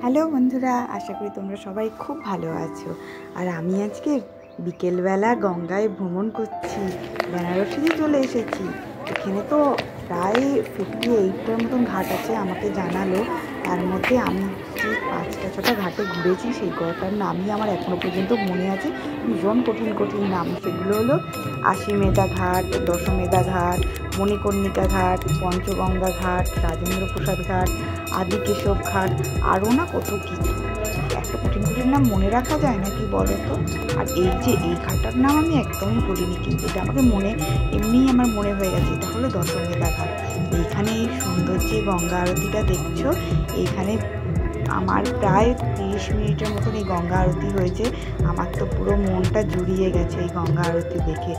Hello বন্ধুরা, আশা করি তোমরা সবাই খুব ভালো আছো। আর আমি আজকে বিকেলবেলা গঙ্গায় ভ্রমণ করছি, বেনারসিতে চলে এসেছি। এখানে তো প্রায় 58টার মতন ঘাট আছে আমাকে জানালো। তার মধ্যে আমি যে 5টা-6টা ঘাটে ঘুরেছি সেই ঘাটার নামই আমার এখনও পর্যন্ত মনে আছে। ভীষণ কঠিন কঠিন নাম। সেগুলো হলো আশিমেধা ঘাট, দশমেধা ঘাট, মণিকর্ণিকা ঘাট, পঞ্চগঙ্গা ঘাট, রাজেন্দ্র প্রসাদ ঘাট, আদিকেশব ঘাট, আরও না কত কিছু। এত কঠিন কঠিন নাম মনে রাখা যায় না, কি বলো তো? আর এই ঘাটটার নাম আমি একদমই বলিনি, কিন্তু এটা আমাকে এমনিই আমার মনে হয়ে গেছে। এটা হলো দশমেধা ঘাট। এইখানে এই সুন্দর যে গঙ্গা আরতিটা দেখছো, এইখানে আমার প্রায় 30 মিনিটের মতন এই গঙ্গা আরতি হয়েছে। আমার তো পুরো মনটা জুড়িয়ে গেছে এই গঙ্গা আরতি দেখে।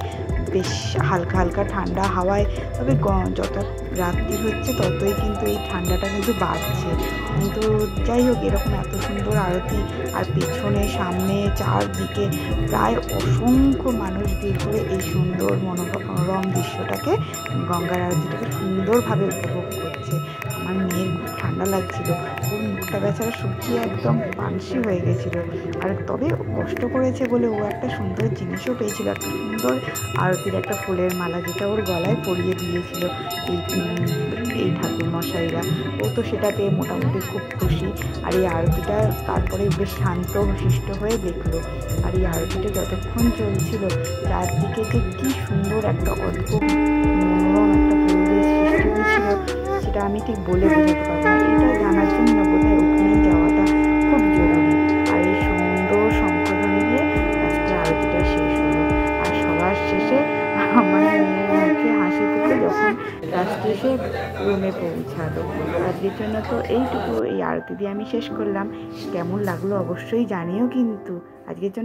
বেশ হালকা হালকা ঠান্ডা হাওয়ায়, তবে যত রাত্রি হচ্ছে ততই কিন্তু এই ঠান্ডাটা কিন্তু বাড়ছে। কিন্তু যাই হোক, এরকম এত সুন্দর আরতি, আর পেছনে সামনে চারদিকে প্রায় অসংখ্য মানুষ ভিড় করে এই সুন্দর মনোরম দৃশ্যটাকে, গঙ্গার আরতিটাকে সুন্দরভাবে উপভোগ করছে। আমার মেয়ের খুব ঠান্ডা লাগছিল, ওর মুখটা বেচারা শুকিয়ে একদম পানসি হয়ে গেছিলো। আর তবে কষ্ট করেছে বলে ও একটা সুন্দর জিনিসও পেয়েছিল, একটা সুন্দর আরতির একটা ফুলের মালা, যেটা ওর গলায় পরিয়ে দিয়েছিল এই ঠাকুর মশাইরা। ও তো সেটা পেয়ে মোটামুটি খুব খুশি। আর এই আরতিটা তারপরে বেশ শান্ত শিষ্ট হয়ে দেখলো। আর এই আরতিটা যতক্ষণ চলছিল, চারদিকে যে কী সুন্দর একটা অদ্ভুত মনোরম একটা পরিবেশ সৃষ্টি হয়েছিল, সেটা আমি ঠিক বলে বোঝাতে পারবো না। এটা জানার জন্য বোধহয় ওখানেই যাওয়াটা খুব জরুরি। আর এই সুন্দর শঙ্খধ্বনি দিয়ে আজকে আরতিটা শেষ হলো। আর সবার শেষে আমার মুখে হাসি ফুটে যখন লাস্টে এসে রুমে পৌঁছালো। আজকের জন্য তো এইটুকু, এই আরতি দিয়ে আমি শেষ করলাম। কেমন লাগলো অবশ্যই জানিও কিন্তু। আজকের জন্য